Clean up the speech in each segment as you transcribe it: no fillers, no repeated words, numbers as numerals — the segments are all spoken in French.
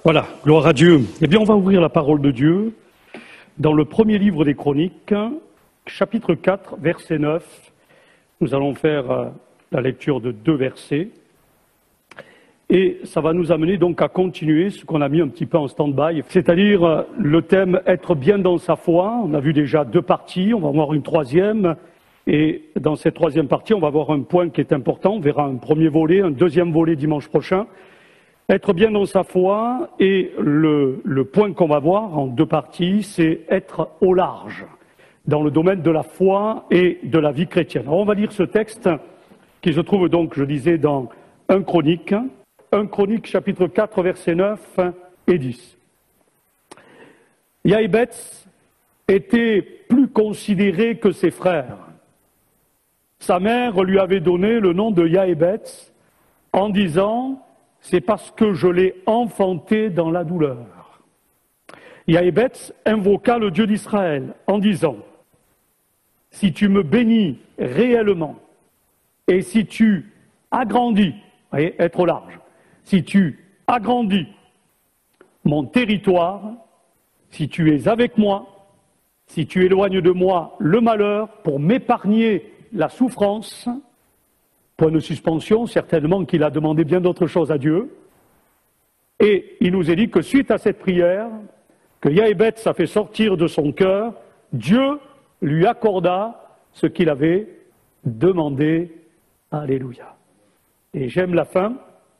Voilà, gloire à Dieu. Eh bien, on va ouvrir la parole de Dieu dans le premier livre des Chroniques, chapitre 4, verset 9. Nous allons faire la lecture de 2 versets. Et ça va nous amener donc à continuer ce qu'on a mis un petit peu en stand-by, c'est-à-dire le thème « Être bien dans sa foi ». On a vu déjà 2 parties, on va voir une 3e. Et dans cette 3e partie, on va voir un point qui est important. On verra un premier volet, un 2e volet dimanche prochain. Être bien dans sa foi, et le point qu'on va voir en 2 parties, c'est être au large, dans le domaine de la foi et de la vie chrétienne. Alors on va lire ce texte qui se trouve donc, je disais, dans 1 Chronique chapitre 4, versets 9 et 10. Yaébetz était plus considéré que ses frères. Sa mère lui avait donné le nom de Yaébetz en disant « C'est parce que je l'ai enfanté dans la douleur ». Yaébetz invoqua le Dieu d'Israël en disant « Si tu me bénis réellement et si tu agrandis, voyez, être au large, si tu agrandis mon territoire, si tu es avec moi, si tu éloignes de moi le malheur pour m'épargner la souffrance », point de suspension, certainement qu'il a demandé bien d'autres choses à Dieu. Et il nous est dit que suite à cette prière, que Yaébetz a fait sortir de son cœur, Dieu lui accorda ce qu'il avait demandé. Alléluia. Et j'aime la fin,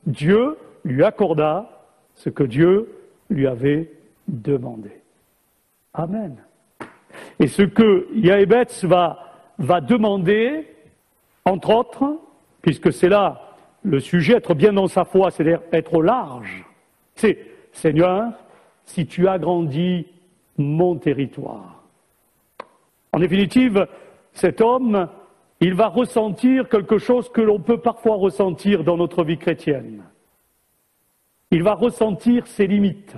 Dieu lui accorda ce que Dieu lui avait demandé. Amen. Et ce que Yaébetz va demander, entre autres, puisque c'est là le sujet, être bien dans sa foi, c'est-à-dire être au large, c'est « Seigneur, si tu agrandis mon territoire ». En définitive, cet homme, il va ressentir quelque chose que l'on peut parfois ressentir dans notre vie chrétienne. Il va ressentir ses limites.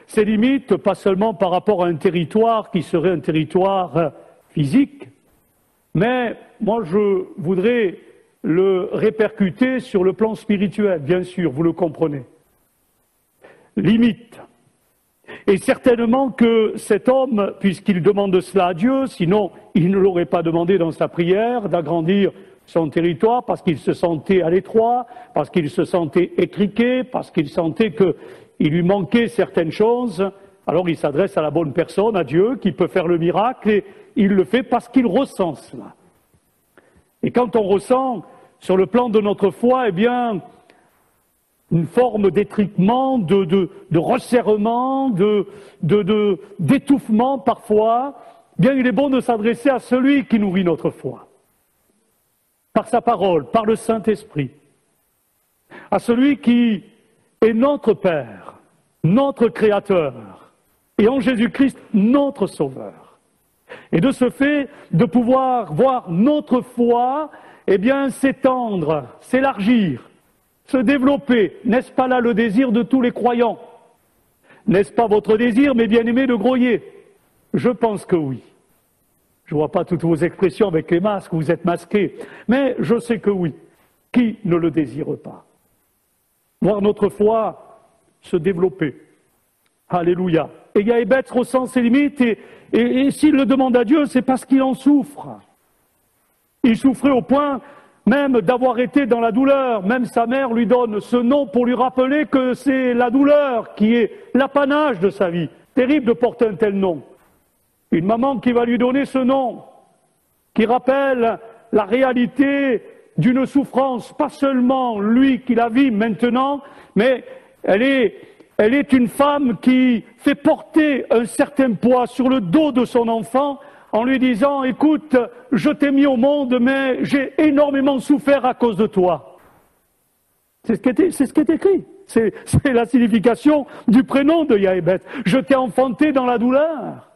Ses limites, pas seulement par rapport à un territoire qui serait un territoire physique, mais moi je voudrais le répercuter sur le plan spirituel, bien sûr, vous le comprenez. Limite. Et certainement que cet homme, puisqu'il demande cela à Dieu, sinon il ne l'aurait pas demandé dans sa prière d'agrandir son territoire parce qu'il se sentait à l'étroit, parce qu'il se sentait étriqué, parce qu'il sentait qu'il lui manquait certaines choses. Alors il s'adresse à la bonne personne, à Dieu, qui peut faire le miracle, et il le fait parce qu'il ressent cela. Et quand on ressent, sur le plan de notre foi, eh bien, une forme d'étriquement, de resserrement, d'étouffement parfois, eh bien, il est bon de s'adresser à celui qui nourrit notre foi. Par sa parole, par le Saint-Esprit. À celui qui est notre Père, notre Créateur, et en Jésus-Christ, notre Sauveur. Et de ce fait, de pouvoir voir notre foi, eh bien, s'étendre, s'élargir, se développer. N'est-ce pas là le désir de tous les croyants? N'est-ce pas votre désir, mes bien-aimés, de Groyer? Je pense que oui. Je ne vois pas toutes vos expressions avec les masques, vous êtes masqués, mais je sais que oui. Qui ne le désire pas? Voir notre foi se développer. Alléluia. Et Yaébetz ressent ses limites, et s'il le demande à Dieu, c'est parce qu'il en souffre. Il souffrait au point même d'avoir été dans la douleur. Même sa mère lui donne ce nom pour lui rappeler que c'est la douleur qui est l'apanage de sa vie. Terrible de porter un tel nom. Une maman qui va lui donner ce nom, qui rappelle la réalité d'une souffrance, pas seulement lui qui la vit maintenant, mais elle est une femme qui fait porter un certain poids sur le dos de son enfant en lui disant « Écoute, je t'ai mis au monde, mais j'ai énormément souffert à cause de toi. » C'est ce qui est écrit. C'est la signification du prénom de Yaébetz. « Je t'ai enfanté dans la douleur. »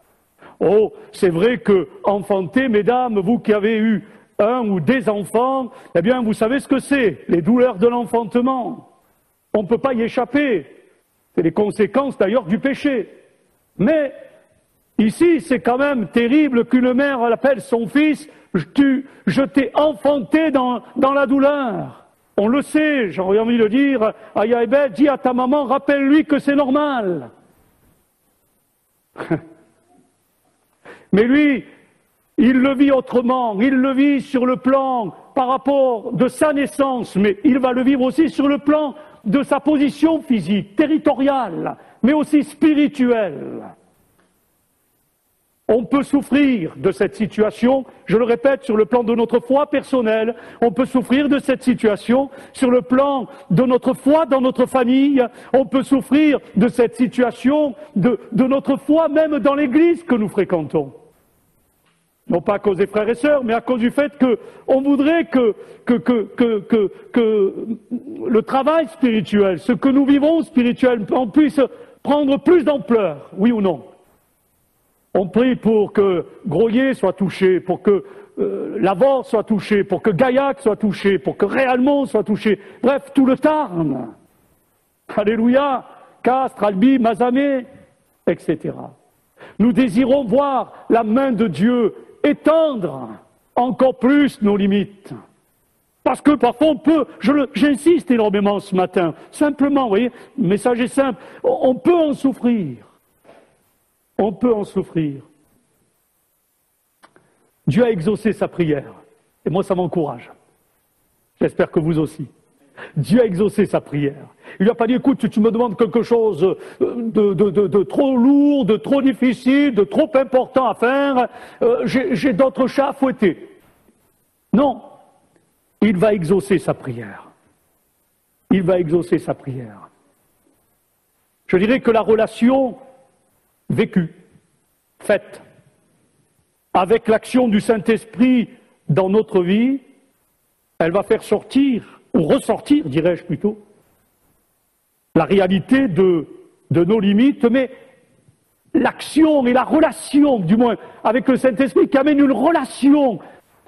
Oh, c'est vrai que enfanter, mesdames, vous qui avez eu un ou des enfants, eh bien, vous savez ce que c'est, les douleurs de l'enfantement. On ne peut pas y échapper. C'est les conséquences d'ailleurs du péché. Mais ici, c'est quand même terrible qu'une mère appelle son fils « je t'ai enfanté dans la douleur ». On le sait, j'aurais envie de dire à Yaébet, dis à ta maman, rappelle-lui que c'est normal. Mais lui, il le vit autrement, il le vit sur le plan par rapport de sa naissance, mais il va le vivre aussi sur le plan de sa position physique, territoriale, mais aussi spirituelle. On peut souffrir de cette situation, je le répète, sur le plan de notre foi personnelle, on peut souffrir de cette situation sur le plan de notre foi dans notre famille, on peut souffrir de cette situation de notre foi même dans l'église que nous fréquentons. Non pas à cause des frères et sœurs, mais à cause du fait qu'on voudrait que le travail spirituel, ce que nous vivons spirituellement, puisse prendre plus d'ampleur, oui ou non? On prie pour que Groyer soit touché, pour que Lavore soit touché, pour que Gaillac soit touché, pour que Réalmont soit touché, bref, tout le Tarn. Alléluia, Castres, Albi, Mazamet, etc. Nous désirons voir la main de Dieu étendre encore plus nos limites. Parce que parfois on peut, j'insiste énormément ce matin, simplement, vous voyez, le message est simple, on peut en souffrir. On peut en souffrir. Dieu a exaucé sa prière. Et moi, ça m'encourage. J'espère que vous aussi. Dieu a exaucé sa prière. Il lui a pas dit, écoute, tu me demandes quelque chose de trop lourd, de trop difficile, de trop important à faire, j'ai d'autres chats à fouetter. Non. Il va exaucer sa prière. Il va exaucer sa prière. Je dirais que la relation vécue, faite, avec l'action du Saint-Esprit dans notre vie, elle va faire sortir, ou ressortir, dirais-je plutôt, la réalité de nos limites, mais l'action et la relation, du moins, avec le Saint-Esprit, qui amène une relation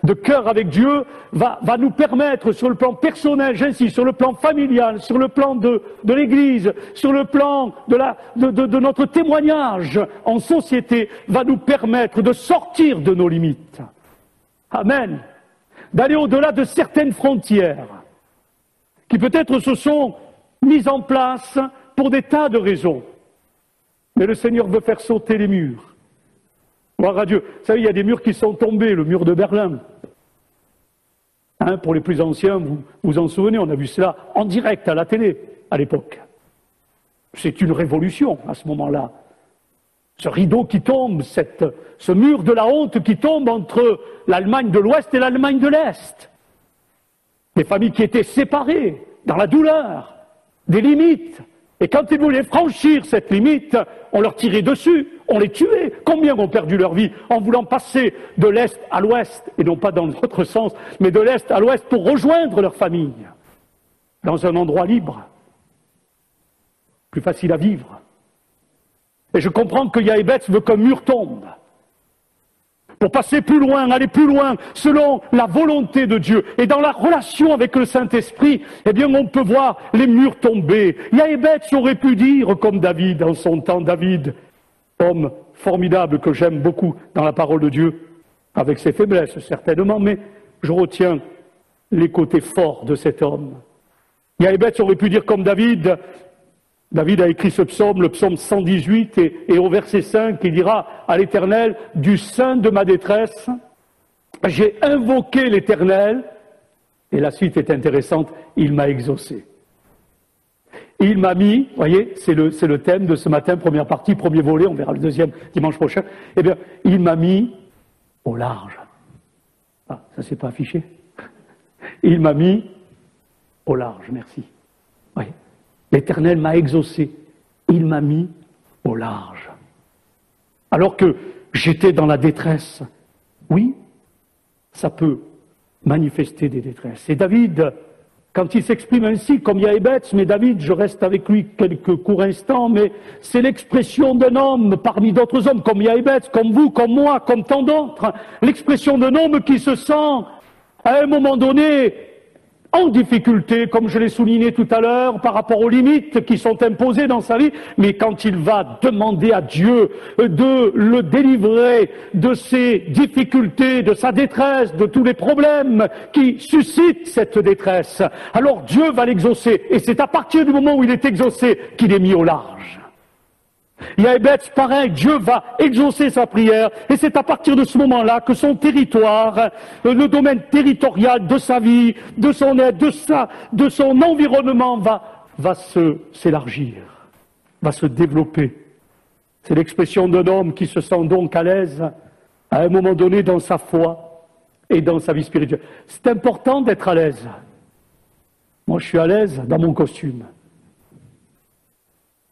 de cœur avec Dieu, va nous permettre, sur le plan personnel, j'insiste, sur le plan familial, sur le plan de l'Église, sur le plan de notre témoignage en société, va nous permettre de sortir de nos limites. Amen. D'aller au-delà de certaines frontières, qui peut-être se sont mises en place pour des tas de raisons. Mais le Seigneur veut faire sauter les murs. Gloire à Dieu. Vous savez, il y a des murs qui sont tombés, le mur de Berlin. Hein, pour les plus anciens, vous vous en souvenez, on a vu cela en direct à la télé à l'époque. C'est une révolution à ce moment-là. Ce rideau qui tombe, ce mur de la honte qui tombe entre l'Allemagne de l'Ouest et l'Allemagne de l'Est. Des familles qui étaient séparées dans la douleur, des limites. Et quand ils voulaient franchir cette limite, on leur tirait dessus, on les tuait. Combien ont perdu leur vie en voulant passer de l'Est à l'Ouest, et non pas dans l'autre sens, mais de l'Est à l'Ouest pour rejoindre leur famille, dans un endroit libre, plus facile à vivre. Et je comprends que Yaébetz veut qu'un mur tombe, pour passer plus loin, aller plus loin, selon la volonté de Dieu. Et dans la relation avec le Saint-Esprit, eh bien, on peut voir les murs tomber. Yaébetz aurait pu dire, comme David en son temps, David, homme formidable que j'aime beaucoup dans la parole de Dieu, avec ses faiblesses certainement, mais je retiens les côtés forts de cet homme. Yaébetz aurait pu dire comme David, David a écrit ce psaume, le psaume 118, et au verset 5, il dira à l'Éternel, du sein de ma détresse, j'ai invoqué l'Éternel, et la suite est intéressante, il m'a exaucé. Il m'a mis, voyez, c'est le thème de ce matin, première partie, premier volet, on verra le deuxième dimanche prochain, eh bien, il m'a mis au large. Ah, ça s'est pas affiché. Il m'a mis au large, merci. Voyez. L'Éternel m'a exaucé, il m'a mis au large. Alors que j'étais dans la détresse, oui, ça peut manifester des détresses. Et David, quand il s'exprime ainsi, comme Yaébetz, mais David, je reste avec lui quelques courts instants, mais c'est l'expression d'un homme parmi d'autres hommes, comme Yaébetz, comme vous, comme moi, comme tant d'autres, l'expression d'un homme qui se sent, à un moment donné, en difficulté, comme je l'ai souligné tout à l'heure, par rapport aux limites qui sont imposées dans sa vie, mais quand il va demander à Dieu de le délivrer de ses difficultés, de sa détresse, de tous les problèmes qui suscitent cette détresse, alors Dieu va l'exaucer. Et c'est à partir du moment où il est exaucé qu'il est mis au large. Yaébetz, pareil, Dieu va exaucer sa prière, et c'est à partir de ce moment-là que son territoire, le domaine territorial de sa vie, de son aide, de son environnement va s'élargir, va se développer. C'est l'expression d'un homme qui se sent donc à l'aise à un moment donné dans sa foi et dans sa vie spirituelle. C'est important d'être à l'aise. Moi, je suis à l'aise dans mon costume.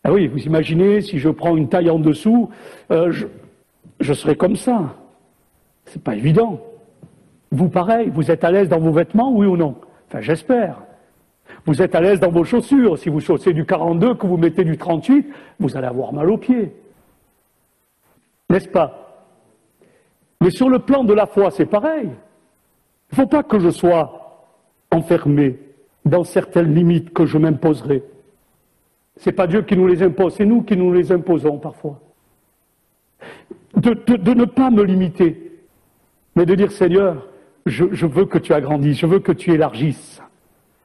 Ah oui, vous imaginez, si je prends une taille en dessous, je serai comme ça. C'est pas évident. Vous, pareil, vous êtes à l'aise dans vos vêtements, oui ou non? Enfin, j'espère. Vous êtes à l'aise dans vos chaussures. Si vous chaussez du 42, que vous mettez du 38, vous allez avoir mal aux pieds. N'est-ce pas? Mais sur le plan de la foi, c'est pareil. Il ne faut pas que je sois enfermé dans certaines limites que je m'imposerai. Ce n'est pas Dieu qui nous les impose, c'est nous qui nous les imposons parfois. De ne pas me limiter, mais de dire Seigneur, je veux que tu agrandisses, je veux que tu élargisses.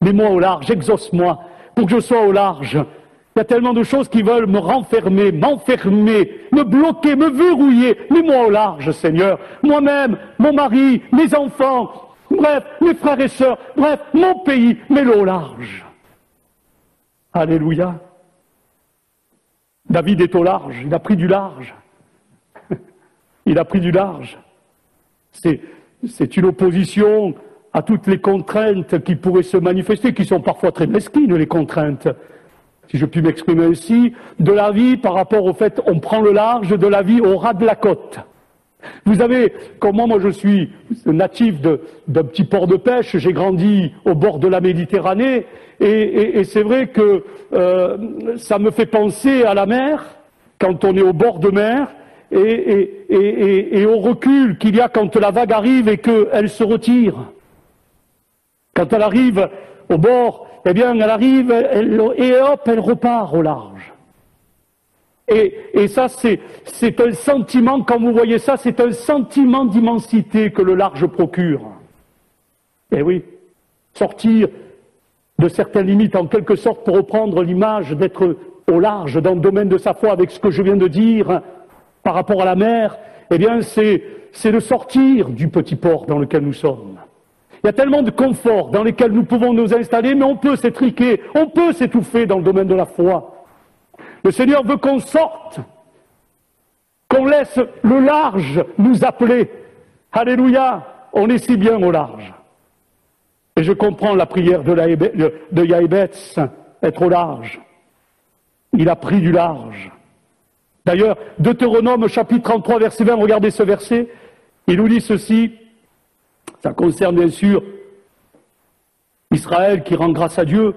Mets-moi au large, exauce-moi, pour que je sois au large. Il y a tellement de choses qui veulent me renfermer, m'enfermer, me bloquer, me verrouiller. Mets-moi au large, Seigneur. Moi-même, mon mari, mes enfants, bref, mes frères et sœurs, bref, mon pays, mets-le au large. Alléluia. David est au large, il a pris du large. Il a pris du large. C'est une opposition à toutes les contraintes qui pourraient se manifester, qui sont parfois très mesquines, les contraintes, si je puis m'exprimer ainsi, de la vie par rapport au fait on prend le large, de la vie au ras de la côte. Vous avez, comme moi je suis natif d'un petit port de pêche, j'ai grandi au bord de la Méditerranée, et c'est vrai que ça me fait penser à la mer, quand on est au bord de mer, et au recul qu'il y a quand la vague arrive et qu'elle se retire. Quand elle arrive au bord, eh bien elle arrive, et hop, elle repart au large. Et ça, c'est un sentiment, quand vous voyez ça, c'est un sentiment d'immensité que le large procure. Eh oui, sortir de certaines limites, en quelque sorte, pour reprendre l'image d'être au large dans le domaine de sa foi, avec ce que je viens de dire par rapport à la mer, eh bien, c'est de sortir du petit port dans lequel nous sommes. Il y a tellement de confort dans lesquels nous pouvons nous installer, mais on peut s'étriquer, on peut s'étouffer dans le domaine de la foi. Le Seigneur veut qu'on sorte, qu'on laisse le large nous appeler. Alléluia, on est si bien au large. Et je comprends la prière de Yaébetz, être au large. Il a pris du large. D'ailleurs, Deutéronome chapitre 33, verset 20, regardez ce verset, il nous dit ceci, ça concerne bien sûr Israël qui rend grâce à Dieu.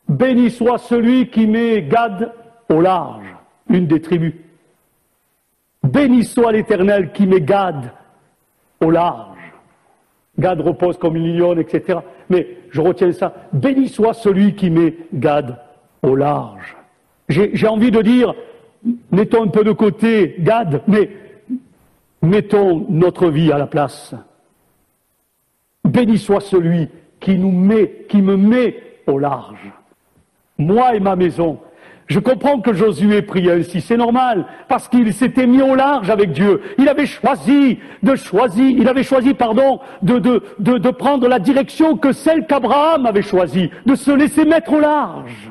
Béni soit celui qui met Gad au large, une des tribus. Béni soit l'Éternel qui met Gad au large. Gad repose comme une ligne, etc. Mais je retiens ça. Béni soit celui qui met Gad au large. J'ai envie de dire, mettons un peu de côté Gad, mais mettons notre vie à la place. Béni soit celui qui me met au large. Moi et ma maison. Je comprends que Josué prie ainsi, c'est normal, parce qu'il s'était mis au large avec Dieu. Il avait choisi de prendre la direction que celle qu'Abraham avait choisie, de se laisser mettre au large.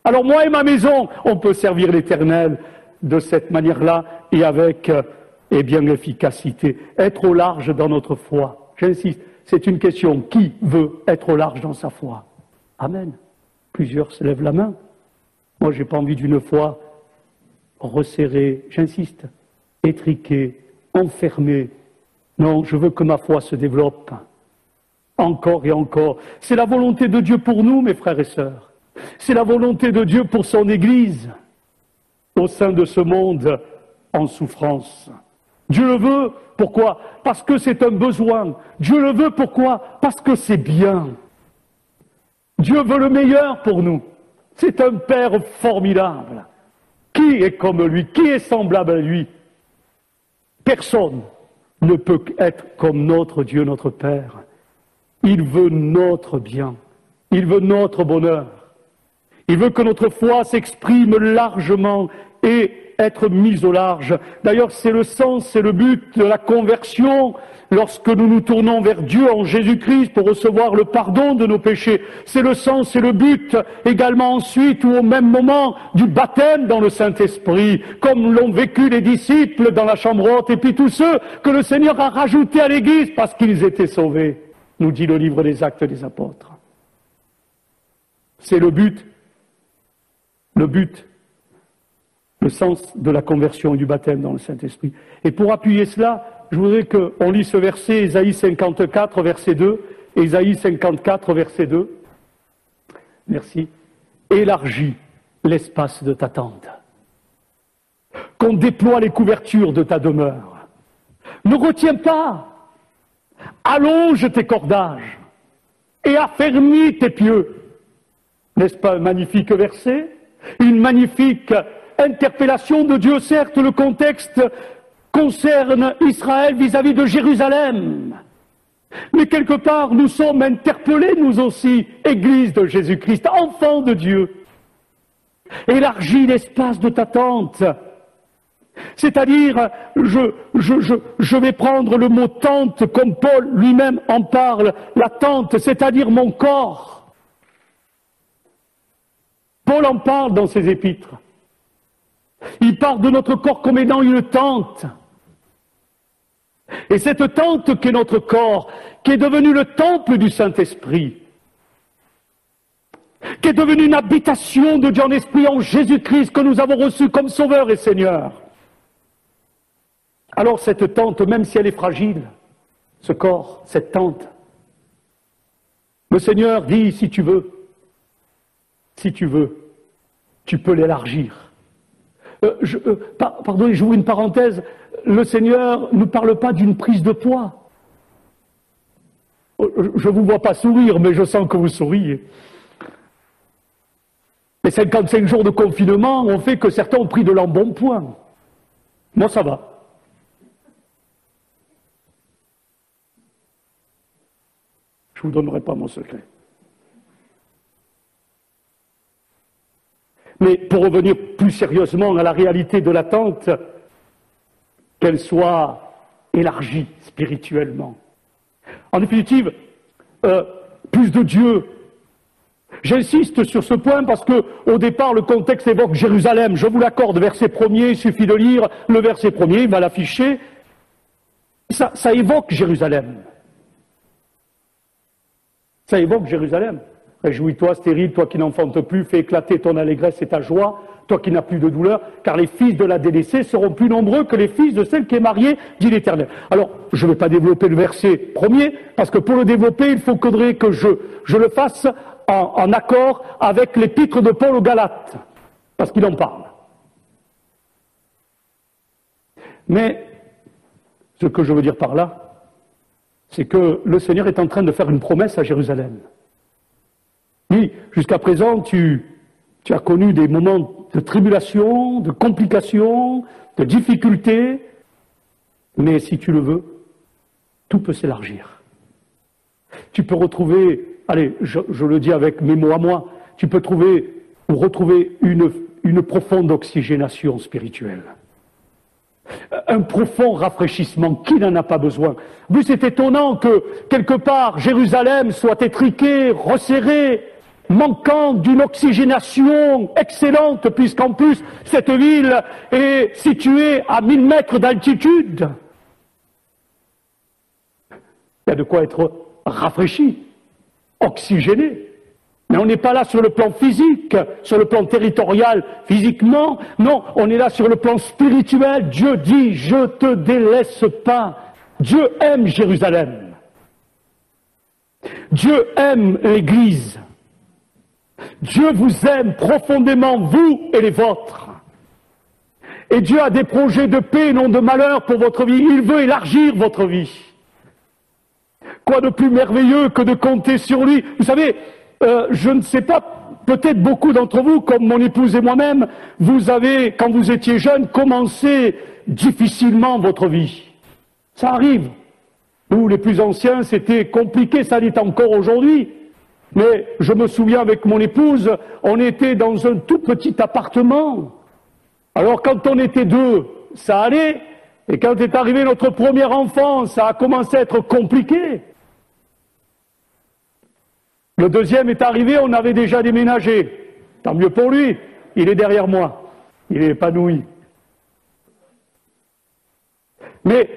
Alors moi et ma maison, on peut servir l'Éternel de cette manière-là et avec, efficacité. Être au large dans notre foi. J'insiste, c'est une question. Qui veut être au large dans sa foi? Amen. Plusieurs se lèvent la main. Moi, j'ai pas envie d'une foi resserrée, j'insiste, étriquée, enfermée. Non, je veux que ma foi se développe. Encore et encore. C'est la volonté de Dieu pour nous, mes frères et sœurs. C'est la volonté de Dieu pour son Église, au sein de ce monde en souffrance. Dieu le veut, pourquoi? Parce que c'est un besoin. Dieu le veut, pourquoi? Parce que c'est bien. Dieu veut le meilleur pour nous. C'est un Père formidable. Qui est comme lui? Qui est semblable à lui? Personne ne peut être comme notre Dieu, notre Père. Il veut notre bien. Il veut notre bonheur. Il veut que notre foi s'exprime largement et être mise au large. D'ailleurs, c'est le sens, c'est le but de la conversion lorsque nous nous tournons vers Dieu en Jésus-Christ pour recevoir le pardon de nos péchés. C'est le sens, c'est le but également ensuite ou au même moment du baptême dans le Saint-Esprit, comme l'ont vécu les disciples dans la chambre haute et puis tous ceux que le Seigneur a rajoutés à l'Église parce qu'ils étaient sauvés, nous dit le livre des Actes des Apôtres. C'est le but, le sens de la conversion et du baptême dans le Saint-Esprit. Et pour appuyer cela, je voudrais qu'on lise ce verset, Ésaïe 54, verset 2, Ésaïe 54, verset 2. Merci. Élargis l'espace de ta tente. Qu'on déploie les couvertures de ta demeure. Ne retiens pas. Allonge tes cordages et affermis tes pieux. N'est-ce pas un magnifique verset? Une magnifique interpellation de Dieu. Certes, le contexte concerne Israël vis-à-vis de Jérusalem. Mais quelque part, nous sommes interpellés, nous aussi, Église de Jésus-Christ, enfants de Dieu. Élargis l'espace de ta tente. C'est-à-dire, je vais prendre le mot tente comme Paul lui-même en parle, la tente, c'est-à-dire mon corps. Paul en parle dans ses épîtres. Il parle de notre corps comme étant une tente. Et cette tente qui est notre corps, qui est devenue le temple du Saint-Esprit, qui est devenue une habitation de Dieu en esprit en Jésus-Christ que nous avons reçu comme Sauveur et Seigneur. Alors cette tente, même si elle est fragile, ce corps, cette tente, le Seigneur dit, si tu veux, tu peux l'élargir. Pardon, j'ouvre une parenthèse, le Seigneur ne parle pas d'une prise de poids. Je ne vous vois pas sourire, mais je sens que vous souriez. Les 55 jours de confinement ont fait que certains ont pris de l'embonpoint. Moi, ça va. Je ne vous donnerai pas mon secret. Mais pour revenir plus sérieusement à la réalité de l'attente, qu'elle soit élargie spirituellement. En définitive, plus de Dieu. J'insiste sur ce point parce que, au départ, le contexte évoque Jérusalem. Je vous l'accorde, verset 1er, il suffit de lire le verset 1er, il va l'afficher. Ça évoque Jérusalem. Ça évoque Jérusalem. Réjouis-toi, stérile, toi qui n'enfantes plus, fais éclater ton allégresse et ta joie, toi qui n'as plus de douleur, car les fils de la délaissée seront plus nombreux que les fils de celle qui est mariée, dit l'Éternel. Alors, je ne vais pas développer le verset premier, parce que pour le développer, il faudrait que je le fasse en accord avec l'épître de Paul aux Galates, parce qu'il en parle. Mais, ce que je veux dire par là, c'est que le Seigneur est en train de faire une promesse à Jérusalem. Oui, jusqu'à présent, tu as connu des moments de tribulation, de complications, de difficultés, mais si tu le veux, tout peut s'élargir. Tu peux retrouver, allez, je le dis avec mes mots à moi, tu peux retrouver une profonde oxygénation spirituelle. Un profond rafraîchissement, qui n'en a pas besoin? En plus, c'est étonnant que, quelque part, Jérusalem soit étriquée, resserrée, manquant d'une oxygénation excellente, puisqu'en plus, cette ville est située à 1000 mètres d'altitude. Il y a de quoi être rafraîchi, oxygéné. Mais on n'est pas là sur le plan physique, sur le plan territorial, physiquement. Non, on est là sur le plan spirituel. Dieu dit, je te délaisse pas. Dieu aime Jérusalem. Dieu aime l'Église. Dieu vous aime profondément, vous et les vôtres. Et Dieu a des projets de paix et non de malheur pour votre vie. Il veut élargir votre vie. Quoi de plus merveilleux que de compter sur lui? Vous savez, je ne sais pas, peut-être beaucoup d'entre vous, comme mon épouse et moi-même, vous avez, quand vous étiez jeune, commencé difficilement votre vie. Ça arrive. Nous, les plus anciens, c'était compliqué, ça l'est encore aujourd'hui. Mais je me souviens avec mon épouse, on était dans un tout petit appartement. Alors quand on était deux, ça allait. Et quand est arrivé notre premier enfant, ça a commencé à être compliqué. Le deuxième est arrivé, on avait déjà déménagé. Tant mieux pour lui, il est derrière moi. Il est épanoui. Mais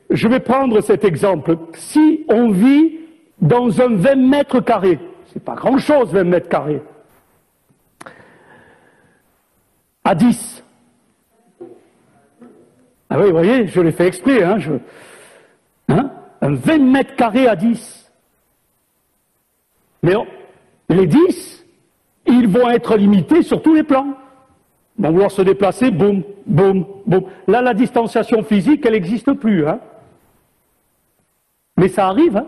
je vais prendre cet exemple. Si on vit dans un 20 mètres carrés, c'est pas grand-chose 20 mètres carrés, à 10. Ah oui, vous voyez, je l'ai fait exprès, un 20 mètres carrés à 10. Mais les 10, ils vont être limités sur tous les plans. Ils vont vouloir se déplacer, boum, boum, boum. Là, la distanciation physique, elle n'existe plus. Mais ça arrive.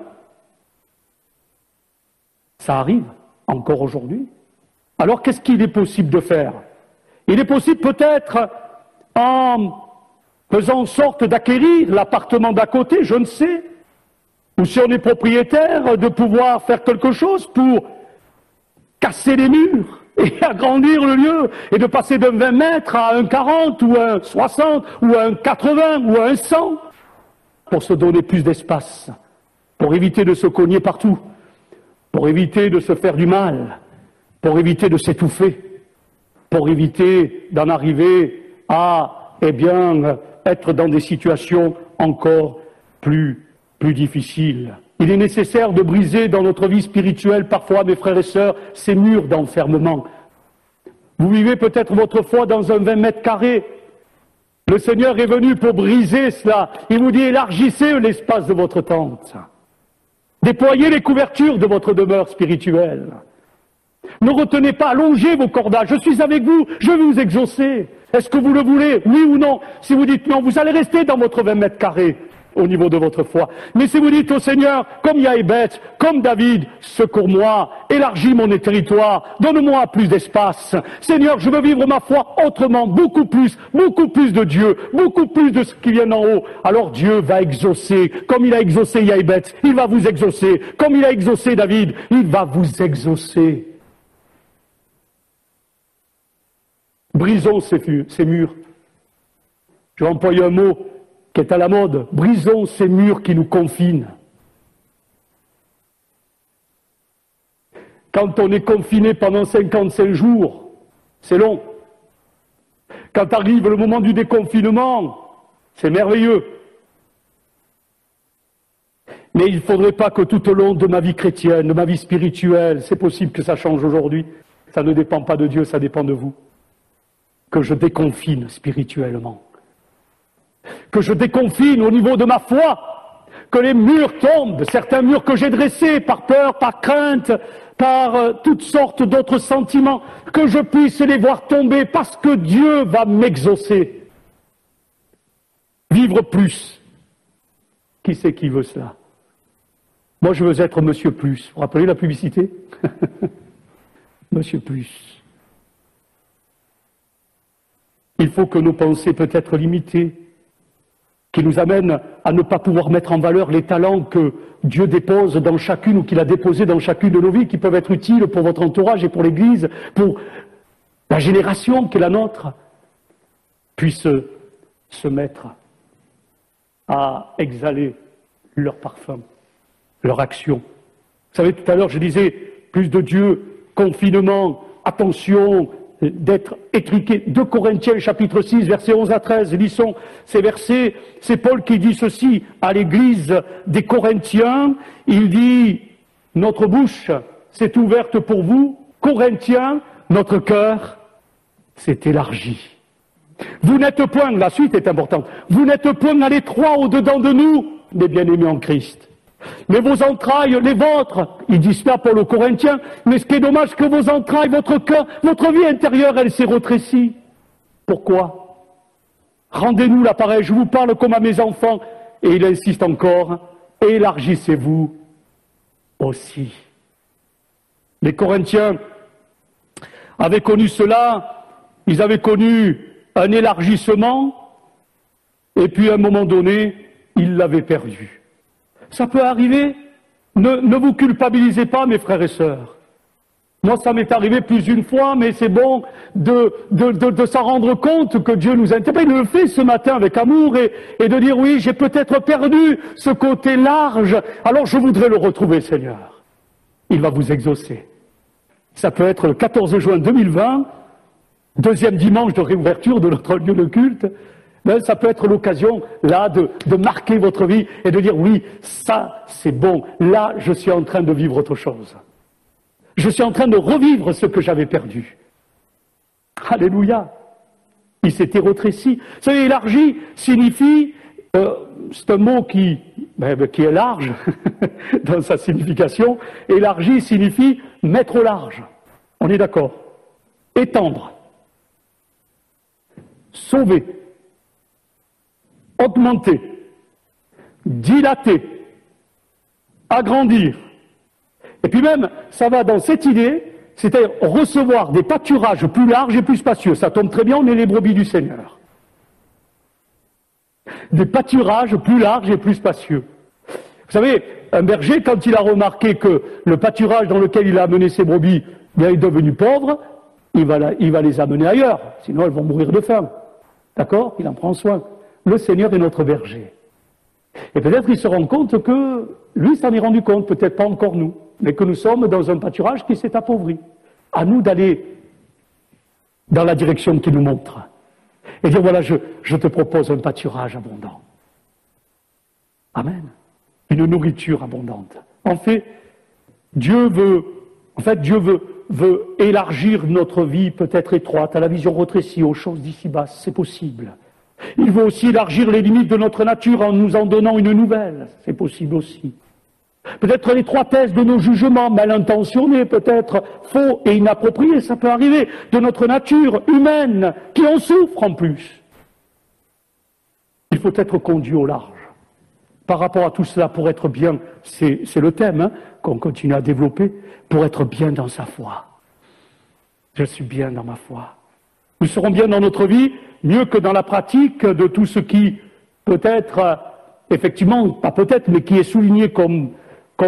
Ça arrive, encore aujourd'hui. Alors, qu'est-ce qu'il est possible de faire? Il est possible peut-être, en faisant en sorte d'acquérir l'appartement d'à côté, je ne sais, ou si on est propriétaire, de pouvoir faire quelque chose pour casser les murs et agrandir le lieu, et de passer d'un 20 mètres à un 40, ou un 60, ou un 80, ou un 100, pour se donner plus d'espace, pour éviter de se cogner partout, pour éviter de se faire du mal, pour éviter de s'étouffer, pour éviter d'en arriver à, être dans des situations encore plus difficiles. Il est nécessaire de briser dans notre vie spirituelle, parfois, mes frères et sœurs, ces murs d'enfermement. Vous vivez peut-être votre foi dans un 20 mètres carrés. Le Seigneur est venu pour briser cela. Il vous dit, élargissez l'espace de votre tente. Déployez les couvertures de votre demeure spirituelle. Ne retenez pas, allongez vos cordages. Je suis avec vous, je vais vous exaucer. Est-ce que vous le voulez, oui ou non? Si vous dites non, vous allez rester dans votre 20 mètres carrés au niveau de votre foi. Mais si vous dites au Seigneur, comme Yaébet, comme David, secours-moi, élargis mon territoire, donne-moi plus d'espace. Seigneur, je veux vivre ma foi autrement, beaucoup plus de Dieu, beaucoup plus de ce qui vient d'en haut. Alors Dieu va exaucer, comme il a exaucé Yaébet, il va vous exaucer. Comme il a exaucé David, il va vous exaucer. Brisons ces murs. Je vais employer un mot qui est à la mode. Brisons ces murs qui nous confinent. Quand on est confiné pendant 55 jours, c'est long. Quand arrive le moment du déconfinement, c'est merveilleux. Mais il ne faudrait pas que tout au long de ma vie chrétienne, de ma vie spirituelle, c'est possible que ça change aujourd'hui. Ça ne dépend pas de Dieu, ça dépend de vous. Que je déconfine spirituellement. Que je déconfine au niveau de ma foi, que les murs tombent, certains murs que j'ai dressés par peur, par crainte, par toutes sortes d'autres sentiments, que je puisse les voir tomber parce que Dieu va m'exaucer. Vivre plus. Qui c'est qui veut cela? Moi je veux être Monsieur Plus. Vous vous rappelez la publicité? Monsieur Plus. Il faut que nos pensées peuvent être limitées, qui nous amènent à ne pas pouvoir mettre en valeur les talents que Dieu dépose dans chacune ou qu'il a déposés dans chacune de nos vies, qui peuvent être utiles pour votre entourage et pour l'Église, pour la génération qui est la nôtre, puisse se mettre à exhaler leur parfum, leur action. Vous savez, tout à l'heure, je disais, plus de Dieu, confinement, attention, d'être étriqué. 2 Corinthiens chapitre 6, versets 11 à 13, lisons ces versets. C'est Paul qui dit ceci à l'église des Corinthiens. Il dit, notre bouche s'est ouverte pour vous, Corinthiens, notre cœur s'est élargi. Vous n'êtes point, la suite est importante, vous n'êtes point à l'étroit au-dedans de nous, les bien-aimés en Christ. Mais vos entrailles, les vôtres, il dit cela Paul aux Corinthiens, mais ce qui est dommage, que vos entrailles, votre cœur, votre vie intérieure, elle s'est rétrécie. Pourquoi? Rendez-nous l'appareil, je vous parle comme à mes enfants. Et il insiste encore, élargissez-vous aussi. Les Corinthiens avaient connu cela, ils avaient connu un élargissement, et puis à un moment donné, ils l'avaient perdu. Ça peut arriver, ne vous culpabilisez pas, mes frères et sœurs. Moi, ça m'est arrivé plus d'une fois, mais c'est bon de s'en rendre compte que Dieu nous interpelle. Il le fait ce matin avec amour et de dire, oui, j'ai peut-être perdu ce côté large, alors je voudrais le retrouver, Seigneur. Il va vous exaucer. Ça peut être le 14 juin 2020, deuxième dimanche de réouverture de notre lieu de culte. Ben, ça peut être l'occasion, là, de marquer votre vie et de dire, oui, ça, c'est bon. Là, je suis en train de vivre autre chose. Je suis en train de revivre ce que j'avais perdu. Alléluia. Il s'était retréci. Vous savez, élargi signifie, c'est un mot qui est large dans sa signification. Élargi signifie mettre au large. On est d'accord. Étendre. Sauver. Augmenter. Dilater. Agrandir. Et puis même, ça va dans cette idée, c'est-à-dire recevoir des pâturages plus larges et plus spacieux. Ça tombe très bien, on est les brebis du Seigneur. Des pâturages plus larges et plus spacieux. Vous savez, un berger, quand il a remarqué que le pâturage dans lequel il a amené ses brebis bien, est devenu pauvre, il va les amener ailleurs, sinon elles vont mourir de faim. D'accord? Il en prend soin. Le Seigneur est notre berger. Et peut-être qu'il se rend compte que lui s'en est rendu compte, peut-être pas encore nous, mais que nous sommes dans un pâturage qui s'est appauvri. À nous d'aller dans la direction qu'il nous montre. Et dire, voilà, je te propose un pâturage abondant. Amen. Une nourriture abondante. En fait, Dieu veut élargir notre vie peut-être étroite, à la vision rétrécie, aux choses d'ici-bas, c'est possible. Il veut aussi élargir les limites de notre nature en nous en donnant une nouvelle, c'est possible aussi. Peut-être l'étroitesse de nos jugements mal intentionnés, peut-être faux et inappropriés, ça peut arriver, de notre nature humaine, qui en souffre en plus. Il faut être conduit au large. Par rapport à tout cela, pour être bien, c'est le thème qu'on continue à développer, pour être bien dans sa foi. Je suis bien dans ma foi. Nous serons bien dans notre vie, mieux que dans la pratique de tout ce qui peut être, effectivement, pas peut-être, mais qui est souligné comme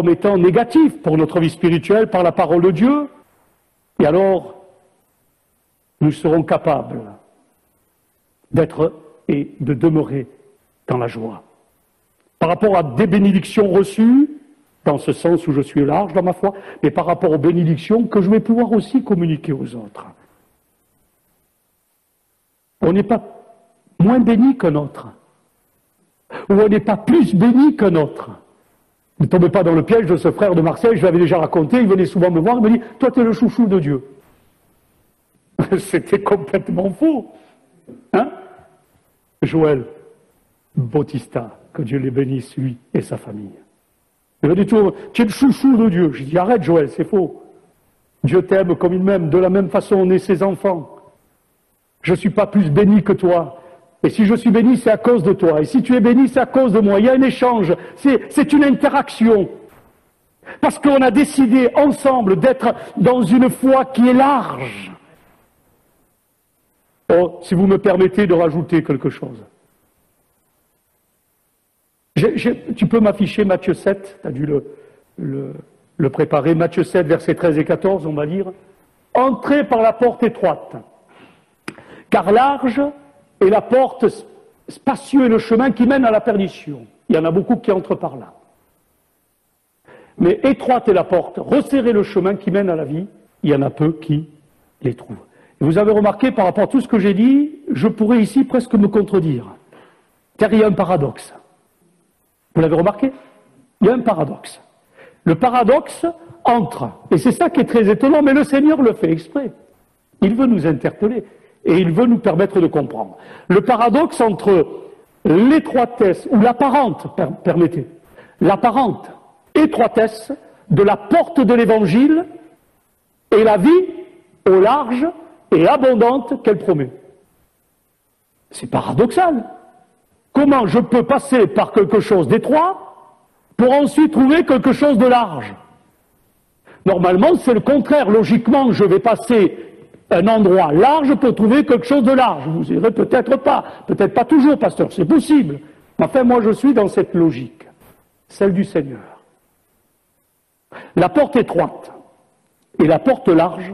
étant négatif pour notre vie spirituelle par la parole de Dieu. Et alors, nous serons capables d'être et de demeurer dans la joie. Par rapport à des bénédictions reçues, dans ce sens où je suis large dans ma foi, mais par rapport aux bénédictions que je vais pouvoir aussi communiquer aux autres. On n'est pas moins béni qu'un autre, ou on n'est pas plus béni qu'un autre. Ne tombez pas dans le piège de ce frère de Marseille, je l'avais déjà raconté, il venait souvent me voir, il me dit, toi tu es le chouchou de Dieu. C'était complètement faux. Hein? Joël Bautista, que Dieu les bénisse, lui et sa famille. Il m'a dit, tu es le chouchou de Dieu. J'ai dit, arrête Joël, c'est faux. Dieu t'aime comme il m'aime, de la même façon on est ses enfants. Je ne suis pas plus béni que toi. Et si je suis béni, c'est à cause de toi. Et si tu es béni, c'est à cause de moi. Il y a un échange. C'est une interaction. Parce qu'on a décidé ensemble d'être dans une foi qui est large. Oh, si vous me permettez de rajouter quelque chose. Tu peux m'afficher Matthieu 7, tu as dû le préparer. Matthieu 7, versets 13 et 14, on va lire. Entrez par la porte étroite. Car large est la porte, spacieux est le chemin qui mène à la perdition. Il y en a beaucoup qui entrent par là. Mais étroite est la porte, resserrez le chemin qui mène à la vie. Il y en a peu qui les trouvent. Et vous avez remarqué, par rapport à tout ce que j'ai dit, je pourrais ici presque me contredire. Car il y a un paradoxe. Vous l'avez remarqué? Il y a un paradoxe. Le paradoxe entre, et c'est ça qui est très étonnant, mais le Seigneur le fait exprès. Il veut nous interpeller. Et il veut nous permettre de comprendre. Le paradoxe entre l'étroitesse, ou l'apparente, permettez, l'apparente étroitesse de la porte de l'Évangile et la vie au large et abondante qu'elle promet. C'est paradoxal. Comment je peux passer par quelque chose d'étroit pour ensuite trouver quelque chose de large? Normalement, c'est le contraire. Logiquement, je vais passer un endroit large pour trouver quelque chose de large. Vous direz peut-être pas toujours, pasteur, c'est possible. Mais enfin, moi, je suis dans cette logique, celle du Seigneur. La porte étroite et la porte large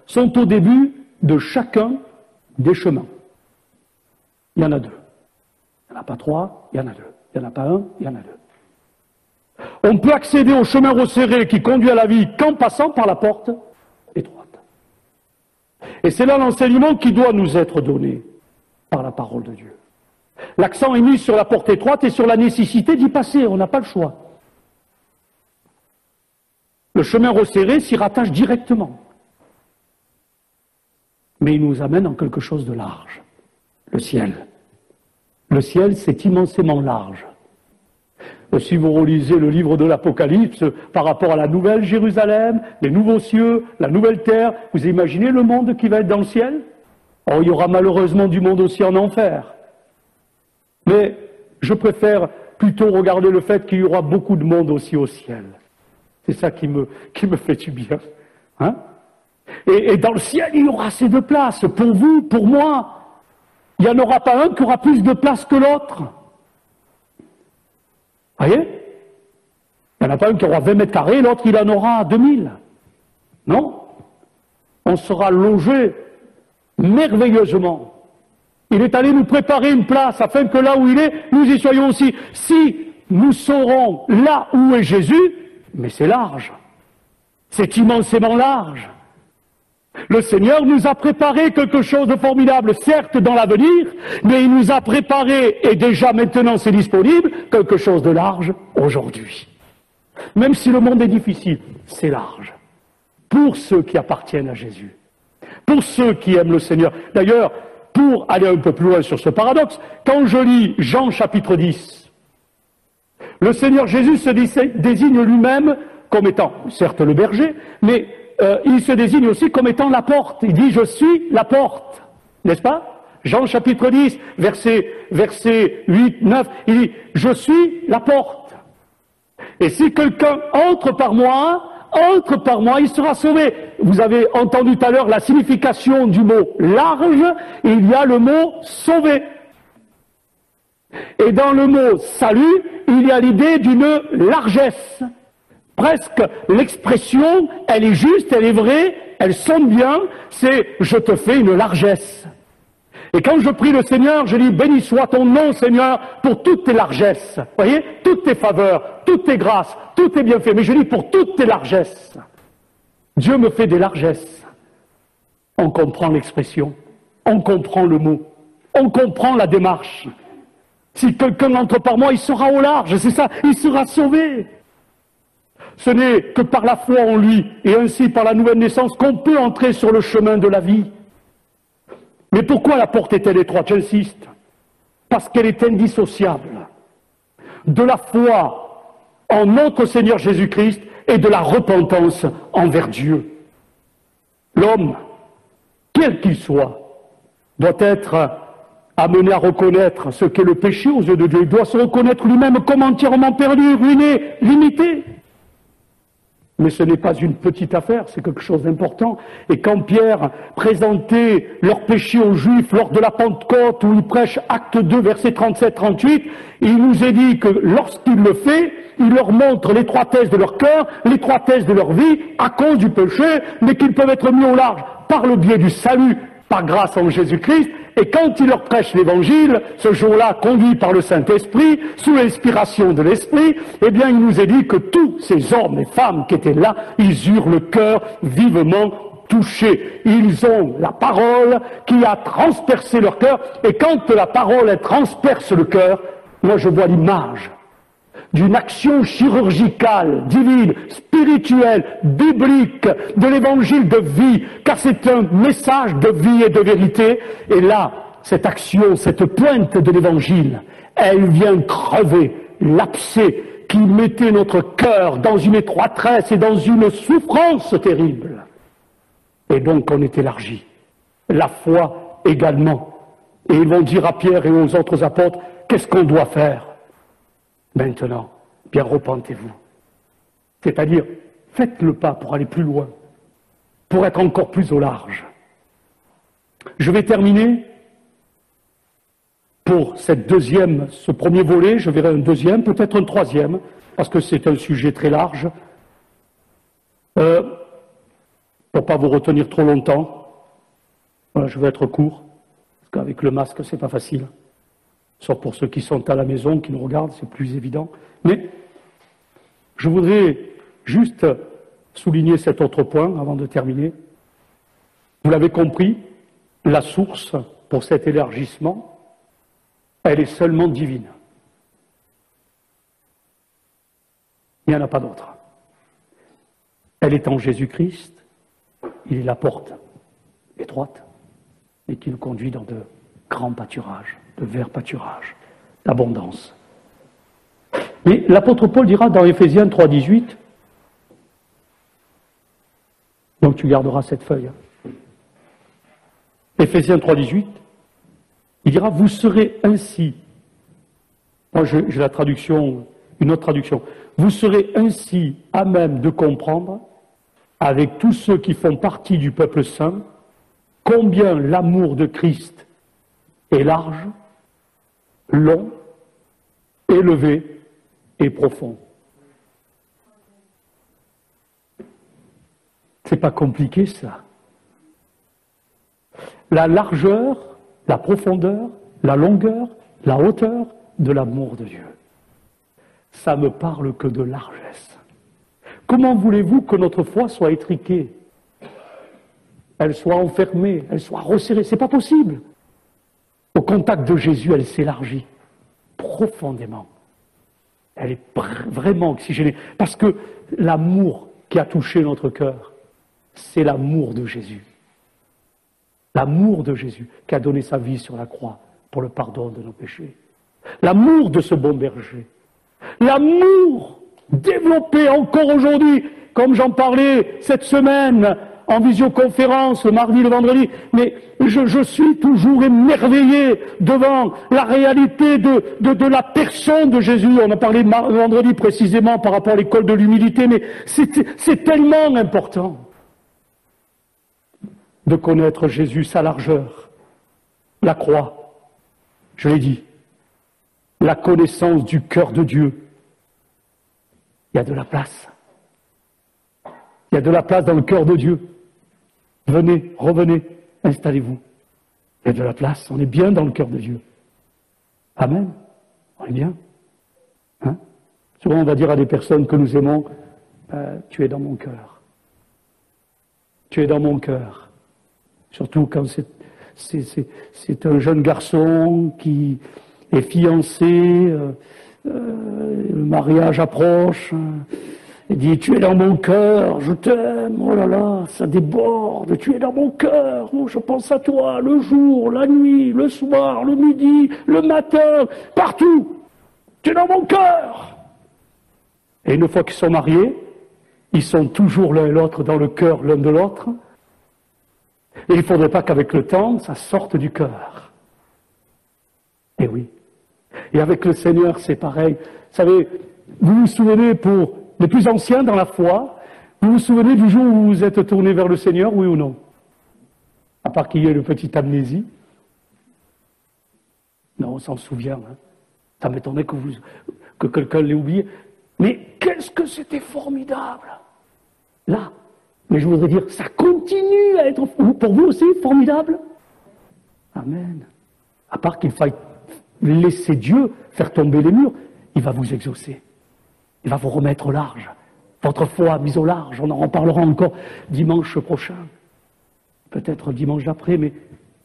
sont au début de chacun des chemins. Il y en a deux. Il n'y en a pas trois, il y en a deux. Il n'y en a pas un, il y en a deux. On peut accéder au chemin resserré qui conduit à la vie qu'en passant par la porte étroite. Et c'est là l'enseignement qui doit nous être donné par la parole de Dieu. L'accent est mis sur la porte étroite et sur la nécessité d'y passer, on n'a pas le choix. Le chemin resserré s'y rattache directement. Mais il nous amène en quelque chose de large. Le ciel. Le ciel, c'est immensément large. Si vous relisez le livre de l'Apocalypse par rapport à la nouvelle Jérusalem, les nouveaux cieux, la nouvelle terre, vous imaginez le monde qui va être dans le ciel? Oh, il y aura malheureusement du monde aussi en enfer. Mais je préfère plutôt regarder le fait qu'il y aura beaucoup de monde aussi au ciel. C'est ça qui me fait du bien. Hein? Et dans le ciel, il y aura assez de place pour vous, pour moi. Il n'y en aura pas un qui aura plus de place que l'autre. Vous voyez? Il n'y en a pas un qui aura 20 mètres carrés, l'autre il en aura 2000. Non? On sera logé merveilleusement. Il est allé nous préparer une place afin que là où il est, nous y soyons aussi. Si nous serons là où est Jésus, mais c'est large. C'est immensément large. Le Seigneur nous a préparé quelque chose de formidable, certes dans l'avenir, mais il nous a préparé, et déjà maintenant c'est disponible, quelque chose de large aujourd'hui. Même si le monde est difficile, c'est large. Pour ceux qui appartiennent à Jésus. Pour ceux qui aiment le Seigneur. D'ailleurs, pour aller un peu plus loin sur ce paradoxe, quand je lis Jean chapitre 10, le Seigneur Jésus se désigne lui-même comme étant, certes le berger, mais il se désigne aussi comme étant la porte. Il dit « Je suis la porte ». N'est-ce pas? Jean chapitre 10, verset 8, 9, il dit « Je suis la porte ». Et si quelqu'un entre par moi, il sera sauvé. Vous avez entendu tout à l'heure la signification du mot « large », il y a le mot « sauvé ». Et dans le mot « salut », il y a l'idée d'une largesse. Presque l'expression, elle est juste, elle est vraie, elle sonne bien, c'est « je te fais une largesse ». Et quand je prie le Seigneur, je dis « béni soit ton nom, Seigneur, pour toutes tes largesses ». Vous voyez, toutes tes faveurs, toutes tes grâces, tous tes bienfaits. Mais je dis pour toutes tes largesses. Dieu me fait des largesses. On comprend l'expression, on comprend le mot, on comprend la démarche. Si quelqu'un entre par moi, il sera au large, c'est ça, il sera sauvé. Ce n'est que par la foi en lui, et ainsi par la nouvelle naissance, qu'on peut entrer sur le chemin de la vie. Mais pourquoi la porte est-elle étroite? J'insiste. Parce qu'elle est indissociable de la foi en notre Seigneur Jésus-Christ et de la repentance envers Dieu. L'homme, quel qu'il soit, doit être amené à reconnaître ce qu'est le péché aux yeux de Dieu. Il doit se reconnaître lui-même comme entièrement perdu, ruiné, limité. Mais ce n'est pas une petite affaire, c'est quelque chose d'important. Et quand Pierre présentait leur péché aux Juifs lors de la Pentecôte, où il prêche Acte 2, versets 37-38, il nous est dit que lorsqu'il le fait, il leur montre l'étroitesse de leur cœur, l'étroitesse de leur vie, à cause du péché, mais qu'ils peuvent être mis au large par le biais du salut, par grâce en Jésus-Christ. Et quand il leur prêche l'évangile, ce jour-là, conduit par le Saint-Esprit, sous l'inspiration de l'Esprit, eh bien, il nous est dit que tous ces hommes et femmes qui étaient là, ils eurent le cœur vivement touché. Ils ont la parole qui a transpercé leur cœur, et quand la parole, elle transperce le cœur, moi je vois l'image d'une action chirurgicale, divine, spirituelle, biblique, de l'évangile de vie, car c'est un message de vie et de vérité. Et là, cette action, cette pointe de l'évangile, elle vient crever l'abcès qui mettait notre cœur dans une étroitesse et dans une souffrance terrible. Et donc on est élargi. La foi également. Et ils vont dire à Pierre et aux autres apôtres, qu'est-ce qu'on doit faire? Maintenant, bien repentez-vous. C'est-à-dire, Faites le pas pour aller plus loin, pour être encore plus au large. Je vais terminer pour ce premier volet, je verrai un deuxième, peut-être un troisième, parce que c'est un sujet très large. Pour ne pas vous retenir trop longtemps, voilà, je vais être court, parce qu'avec le masque, c'est pas facile. Sauf pour ceux qui sont à la maison, qui nous regardent, c'est plus évident. Mais je voudrais juste souligner cet autre point avant de terminer. Vous l'avez compris, la source pour cet élargissement, elle est seulement divine. Il n'y en a pas d'autre. Elle est en Jésus-Christ, il est la porte étroite, et qui nous conduit dans de grands pâturages, de verts pâturages, d'abondance. Mais l'apôtre Paul dira dans Éphésiens 3,18, donc tu garderas cette feuille, Éphésiens 3,18, il dira, vous serez ainsi, moi j'ai la traduction, une autre traduction, vous serez ainsi à même de comprendre, avec tous ceux qui font partie du peuple saint, combien l'amour de Christ est large, long, élevé et profond. C'est pas compliqué ça. La largeur, la profondeur, la longueur, la hauteur de l'amour de Dieu. Ça me parle que de largesse. Comment voulez-vous que notre foi soit étriquée, elle soit enfermée, elle soit resserrée? C'est pas possible. Au contact de Jésus, elle s'élargit profondément. Elle est vraiment oxygénée. Parce que l'amour qui a touché notre cœur, c'est l'amour de Jésus. L'amour de Jésus qui a donné sa vie sur la croix pour le pardon de nos péchés. L'amour de ce bon berger. L'amour développé encore aujourd'hui, comme j'en parlais cette semaine en visioconférence, le mardi, le vendredi, mais je suis toujours émerveillé devant la réalité de la personne de Jésus. On a parlé vendredi précisément par rapport à l'école de l'humilité, mais c'est tellement important de connaître Jésus, sa largeur, la croix, je l'ai dit, la connaissance du cœur de Dieu. Il y a de la place. Il y a de la place dans le cœur de Dieu. Venez, revenez, installez-vous. Il y a de la place, on est bien dans le cœur de Dieu. Amen. On est bien. Hein? Souvent on va dire à des personnes que nous aimons, tu es dans mon cœur. Tu es dans mon cœur. Surtout quand c'est un jeune garçon qui est fiancé, le mariage approche, il dit, tu es dans mon cœur, je t'aime, oh là là, ça déborde, tu es dans mon cœur, oh, je pense à toi, le jour, la nuit, le soir, le midi, le matin, partout, tu es dans mon cœur. Et une fois qu'ils sont mariés, ils sont toujours l'un et l'autre dans le cœur l'un de l'autre, et il ne faudrait pas qu'avec le temps, ça sorte du cœur. Et oui. Et avec le Seigneur, c'est pareil. Vous savez, vous vous souvenez, pour les plus anciens dans la foi, vous vous souvenez du jour où vous vous êtes tourné vers le Seigneur, oui ou non? À part qu'il y ait une petite amnésie. Non, on s'en souvient. Hein. Ça m'étonnait que quelqu'un l'ait oublié. Mais qu'est-ce que c'était formidable! Là. Mais je voudrais dire, ça continue à être pour vous aussi formidable. Amen. À part qu'il faille laisser Dieu faire tomber les murs, il va vous exaucer. Il va vous remettre au large. Votre foi mise au large, on en reparlera encore dimanche prochain. Peut-être dimanche d'après, mais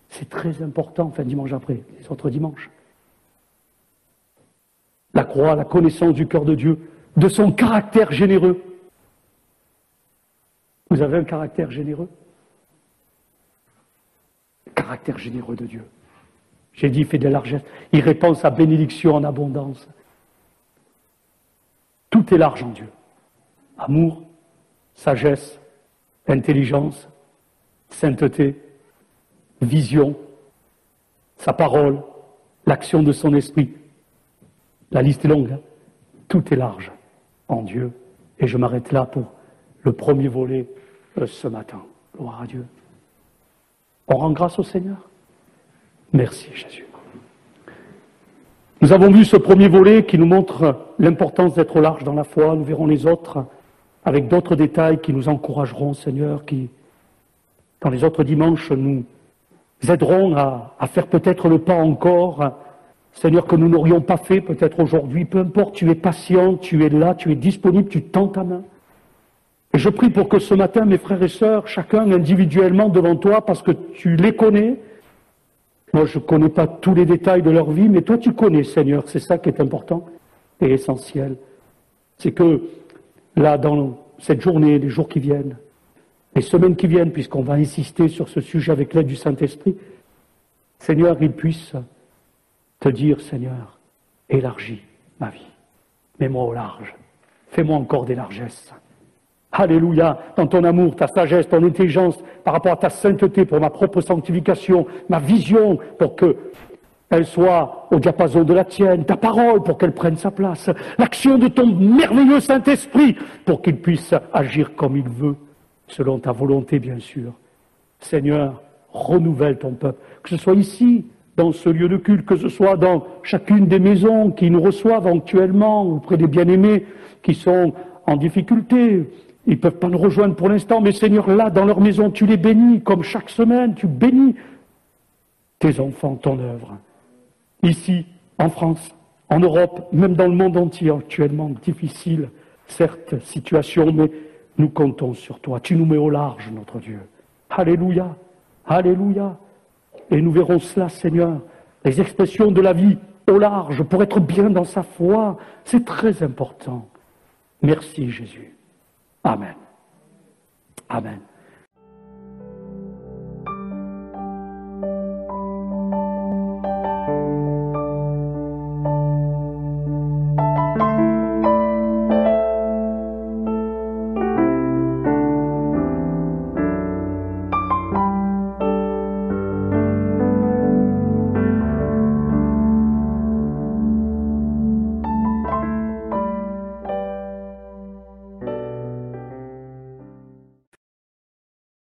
c'est très important, enfin dimanche après, les autres dimanches. La croix, la connaissance du cœur de Dieu, de son caractère généreux. Vous avez un caractère généreux? Le caractère généreux de Dieu. J'ai dit, il fait des largesses. Il répand sa bénédiction en abondance. Tout est large en Dieu. Amour, sagesse, intelligence, sainteté, vision, sa parole, l'action de son esprit. La liste est longue. Hein. Tout est large en Dieu. Et je m'arrête là pour le premier volet ce matin. Gloire à Dieu. On rend grâce au Seigneur. Merci Jésus. Nous avons vu ce premier volet qui nous montre l'importance d'être large dans la foi. Nous verrons les autres avec d'autres détails qui nous encourageront, Seigneur, qui, dans les autres dimanches, nous aideront à faire peut-être le pas encore, Seigneur, que nous n'aurions pas fait peut-être aujourd'hui. Peu importe, tu es patient, tu es là, tu es disponible, tu tends ta main. Et je prie pour que ce matin, mes frères et sœurs, chacun individuellement devant toi, parce que tu les connais. Moi, je ne connais pas tous les détails de leur vie, mais toi, tu connais, Seigneur. C'est ça qui est important et essentiel. C'est que, là, dans cette journée, les jours qui viennent, les semaines qui viennent, puisqu'on va insister sur ce sujet avec l'aide du Saint-Esprit, Seigneur, il puisse te dire, Seigneur, élargis ma vie. Mets-moi au large. Fais-moi encore des largesses. Alléluia, dans ton amour, ta sagesse, ton intelligence, par rapport à ta sainteté, pour ma propre sanctification, ma vision, pour qu'elle soit au diapason de la tienne, ta parole, pour qu'elle prenne sa place, l'action de ton merveilleux Saint-Esprit, pour qu'il puisse agir comme il veut, selon ta volonté, bien sûr. Seigneur, renouvelle ton peuple, que ce soit ici, dans ce lieu de culte, que ce soit dans chacune des maisons qui nous reçoivent actuellement, auprès des bien-aimés qui sont en difficulté. Ils ne peuvent pas nous rejoindre pour l'instant, mais Seigneur, là, dans leur maison, tu les bénis, comme chaque semaine, tu bénis tes enfants, ton œuvre. Ici, en France, en Europe, même dans le monde entier, actuellement, difficile, certes, situation, mais nous comptons sur toi. Tu nous mets au large, notre Dieu. Alléluia, alléluia. Et nous verrons cela, Seigneur, les expressions de la vie au large, pour être bien dans sa foi. C'est très important. Merci, Jésus. Amen. Amen.